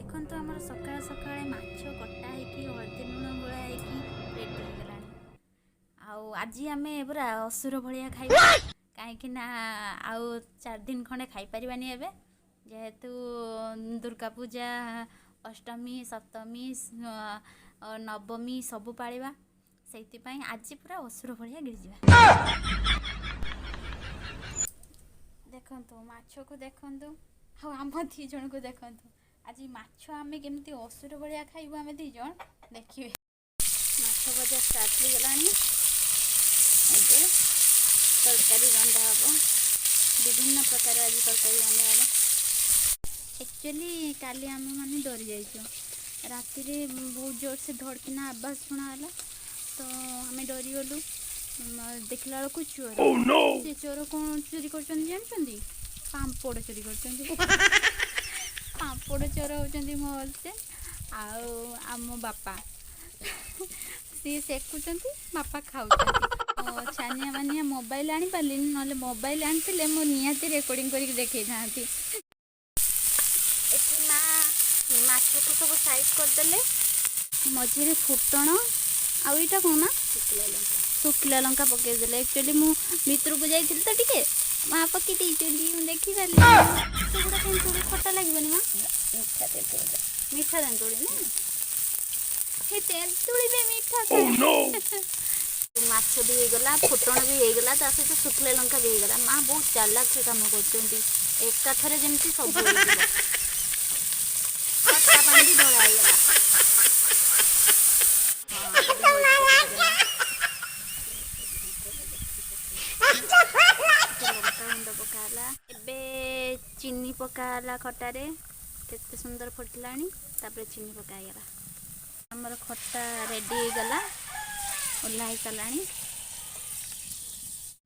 ଦେଖନ୍ତୁ ଆମର ସକାଳେ ସକାଳେ ମାଛ କଟା ହେଇକି ହଳଦୀ ଲୁଣ ଗୋଳା ହେଇକି ରେଡ଼ି ହେଇଗଲାଣି। ଆଉ ଆଜି ଆମେ ପୁରା ଅସୁର ଭଳିଆ ଖାଇବା, କାହିଁକି ନା ଆଉ 4 ଦିନ ଖଣ୍ଡେ ଖାଇପାରିବାନି ଏବେ, ଯେହେତୁ ଦୁର୍ଗା ପୂଜା, ଅଷ୍ଟମୀ, ସପ୍ତମୀ, ନବମୀ ସବୁ ପାଳିବା, ସେଇଥିପାଇଁ ଆଜି ପୁରା ଅସୁର ଭଳିଆ ଗିଳିଯିବା। ଦେଖନ୍ତୁ ମାଛକୁ ଦେଖନ୍ତୁ, ଆଉ ଆମ 2 ଜଣଙ୍କୁ ଦେଖନ୍ତୁ। ଆଜି ମାଛ ଆମେ କେମିତି ଅସୁର ଭଳିଆ ଖାଇବୁ, ଆମେ 2 ଜଣ ଦେଖିବେ। ମାଛ ଭଜା ଷ୍ଟାର୍ଟ ହେଇଗଲାଣି। ଏବେ ତରକାରୀ ରନ୍ଧା ହେବ, ବିଭିନ୍ନ ପ୍ରକାର ଆଜି ତରକାରୀ ରନ୍ଧା ହେବ। ଆକ୍ଚୁଆଲି କାଲି ଆମେ ମାନେ ଡରି ଯାଇଛୁ, ରାତିରେ ବହୁତ ଜୋରସେ ଧଡ଼କିନା ଆବାଜ ଶୁଣାଗଲା, ତ ଆମେ ଡରିଗଲୁ। ଦେଖିଲା ବେଳକୁ ଚୋର। ସେ ଚୋର କ'ଣ ଚୋରି କରୁଛନ୍ତି ଜାଣିଛନ୍ତି? ପାମ୍ପଡ଼ ଚୋରି କରୁଛନ୍ତି। ପାମ୍ପଡ଼ ଚୋର ହେଉଛନ୍ତି ମୋ ହଜବେଣ୍ଡ ଆଉ ଆମ ବାପା। ସିଏ ସେକୁଛନ୍ତି, ବାପା ଖାଉଛନ୍ତି। ଛାନିଆ ମାନିଆ ମୋବାଇଲ ଆଣିପାରିଲିନି, ନହେଲେ ମୋବାଇଲ ଆଣିଥିଲେ ମୁଁ ନିହାତି ରେକର୍ଡ଼ିଂ କରିକି ଦେଖେଇଥାନ୍ତି। ଏଠି ମା ମାଛକୁ ସବୁ ସାଇଜ୍ କରିଦେଲେ, ମଝିରେ ଫୁଟଣ ଆଉ ଏଇଟା କ'ଣ ନା ଶୁଖିଲା ଲଙ୍କା ପକାଇଦେଲେ। ଆକ୍ଚୁଆଲି ମୁଁ ଭିତରକୁ ଯାଇଥିଲି ତ ଟିକେ, ମା ପକାଇ ଦେଇଛନ୍ତି, ମୁଁ ଦେଖିପାରିଲି। ସେଗୁଡ଼ା ତେନ୍ତୁଳି ଖଟା ଲାଗିବନି ମା? ମିଠା ତେନ୍ତୁଳି ନା? ସେ ତେନ୍ତୁଳି ବି ମିଠା। ମାଛ ବି ହେଇଗଲା, ଫୁଟଣ ବି ହେଇଗଲା, ତା ସହିତ ଶୁଖିଲା ଲଙ୍କା ବି ହେଇଗଲା। ମା ବହୁତ ଚାଲାକରେ କାମ କରୁଛନ୍ତି, ଏକାଥରେ ଯେମିତି ସବୁ ହେଇଯିବ। ଖଟା ପାଣି ବି ଢଳା ହେଇଗଲା। ଲଙ୍କାଗୁଣ୍ଡ ପକା ହେଲା, ଏବେ ଚିନି ପକା ହେଲା ଖଟାରେ। କେତେ ସୁନ୍ଦର ଫୁଟିଲାଣି, ତାପରେ ଚିନି ପକା ହେଇଗଲା। ଆମର ଖଟା ରେଡ଼ି ହେଇଗଲା, ଓହ୍ଲା ହେଇସାରିଲାଣି।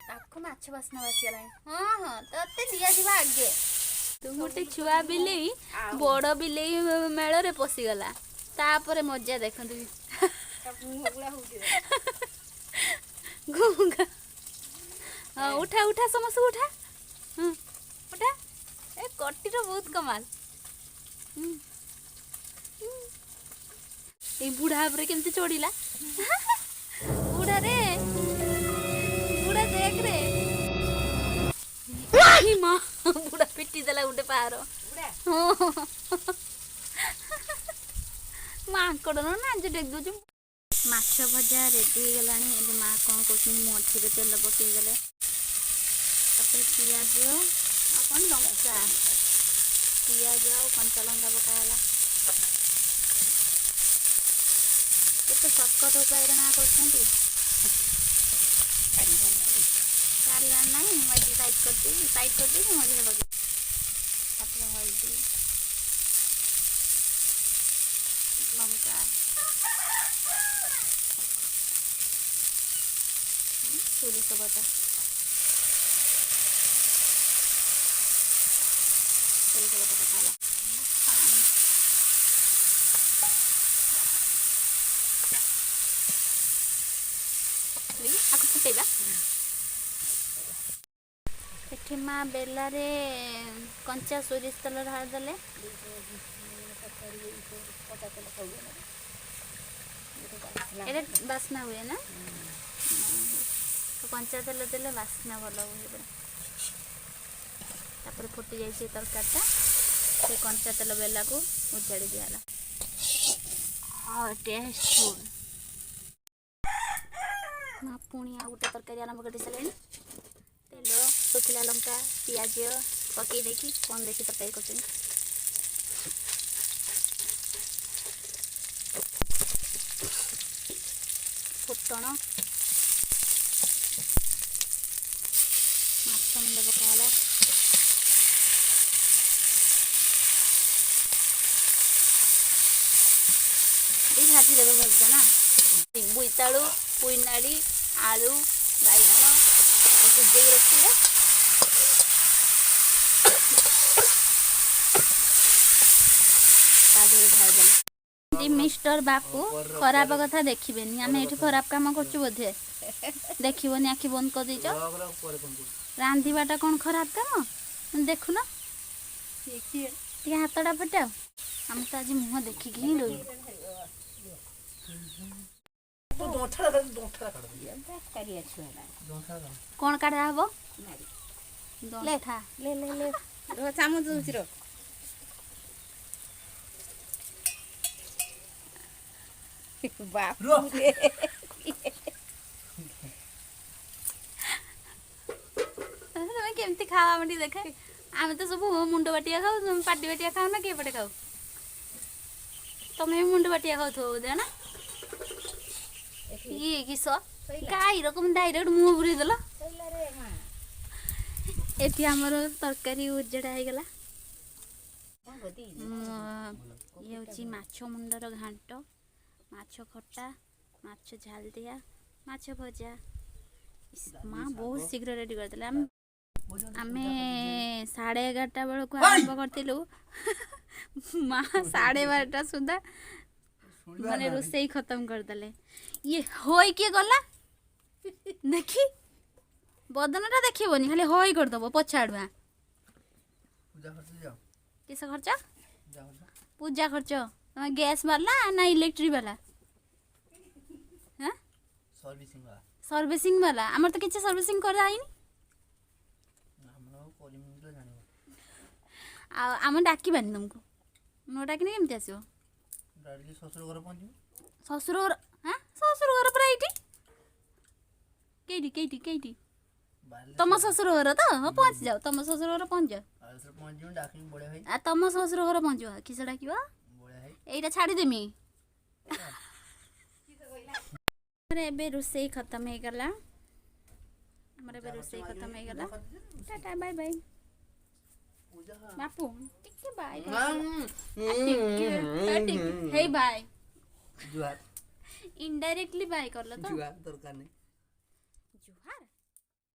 ତାକୁ ମାଛ ବାସ୍ନା ବାସିଗଲାଣି। ହଁ ତତେ ଦିଆଯିବ ଆଗେ। ତୁ ଗୋଟେ ଛୁଆ ବିଲେଇ ବଡ଼ ବିଲେଇ ମେଳରେ ପଶିଗଲା, ତାପରେ ମଜା ଦେଖନ୍ତୁ। ଉଠା ଉଠା ସମସ୍ତଙ୍କୁ ଉଠା, ଉଠା। ଏ କଟିର ବହୁତ କମାଲ। ଏଇ ବୁଢ଼ା ଉପରେ କେମିତି ଚଢ଼ିଲା। ବୁଢ଼ାରେ ବୁଢ଼ା ଦେଖରେ, ମା ବୁଢ଼ା ପିଟି ଦେଲା ଗୋଟେ ପାହାର। ମାଙ୍କଡ଼ ନା ଯେ ଟେକି ଦେଉଛି। ମାଛ ଭଜା ରେଡ଼ି ହେଇଗଲାଣି। ଏବେ ମା କ'ଣ କରୁଛନ୍ତି, ମଝିରେ ତେଲ ପକାଇଦେଲେ, ତାପରେ ପିଆଜ ଆଉ କ'ଣ ଲଙ୍କା, ପିଆଜ ଆଉ କଞ୍ଚା ଲଙ୍କା ପକା ହେଲା। କେତେ ସର୍ଟକଟ୍ ଉପାୟରେ ମା କରୁଛନ୍ତି। କାଢ଼ିବାର ନାହିଁ, ମଝିରେ ସାଇଡ଼୍ କରିଦେଇକି ମଝିରେ ପକେଇ, ତାପରେ ହଳଦୀ, ଲଙ୍କା, ସୋରିଷ ବଟା, ପକା ହେଲା। ଆକୁ ଫୁଟେଇବା। ଏଠି ମା ବେଲାରେ କଞ୍ଚା ସୋରିଷ ତେଲ ଢାଳିଦେଲେ। ଏଇଟା ବାସ୍ନା ହୁଏ ନା? କଞ୍ଚା ତେଲ ଦେଲେ ବାସ୍ନା ଭଲ ହୁଏ ପୁରା। ତାପରେ ଫୁଟି ଯାଇଛି ତରକାରୀଟା, ସେ କଞ୍ଚା ତେଲ ବେଲାକୁ ଉଜାଡ଼ି ଦିଆହେଲା। ଟେଷ୍ଟଫୁଲ୍। ମା ପୁଣି ଆଉ ଗୋଟେ ତରକାରୀ ଆରମ୍ଭ କରିସାରିଲେଣି। ତେଲ, ଶୁଖିଲା ଲଙ୍କା, ପିଆଜ ପକାଇ ଦେଇକି କ'ଣ ଦେଖି ତରକାରୀ କରୁଛନ୍ତି। ଫୁଟଣ, ମାଛ ମୁଣ୍ଡ ପକା ହେଲା। ଏଇ ଭାଜି ଦେବେ ଭଲସେ ନା। ବୋଇତାଳୁ, ପୋଇନାଡ଼ି, ଆଳୁ, ବାଇଗଣ ସିଝେଇକି ରଖିଲେ, ତା ଦେହରେ ଢାଳିଦେଲେ। ମିଷ୍ଟର ବାପୁ ଖରାପ କଥା ଦେଖିବେନି, ଆମେ ଏଠି ଖରାପ କାମ କରୁଛୁ ବୋଧେ? ଦେଖିବନି, ଆଖି ବନ୍ଦ କରିଦେଇଛ। ରାନ୍ଧିବାଟା କ'ଣ ଖରାପ କାମ? ଦେଖୁନ, ଟିକେ ହାତଟା ଫଟାଅ। हम तो आज मुह देखिक ही लोई कौन काढ़ा हम चामच दଉଛି ର ବାପରେ तुम्हें केमती खावा मुझे देखे आम तो सब मुंड बाटिया खाऊ तुम पाटी बाटिया खाऊ ना किए पटे खाऊ तुम्हें मुंड बाटिया खाऊ थो बोधे ना ये किस गाई रकम डायरेक्ट मुँह बुरी देल एटी आमर तरकारी उजड़ा हो गला ये हूँ माछ मुंडर घांट माछ खटा माछ झाल दिया माछ भजा माँ बहुत शीघ्र रेडी करदे आम 11:30 बेलू आरंभ करूँ माँ 12:30 सुधा मैंने रोसई खत्म करदे ये हो किए गला देखी बदनटा देखनी खाली हई करदब पछाड़ुआ किस खर्च पूजा खर्च तुम गैस वाला ना इलेक्ट्रिक वाला सर्विसिंग वाला आमर तो किसी सर्विसिंग कराइनी आम डाकबानी तुमको न डाकिने केमती आसो शशुर घर हाँ शशुर घर पूरा ये कईटी कईटी तुम शशुर घर तो हाँ पहुँच जाओ तुम शशुर घर पहुँच जाओ तुम शशुर घर पहुँच किस डाक यहीटा छाड़देमी एबे रोसई खत्म हो गला हमर एबे रोसई खत्म हो गला टाटा बाय बाय बापू टिके बाय टिके हे बाय जुहार इनडायरेक्टली बाय करलो तो जुहार दरकार नहीं जुहार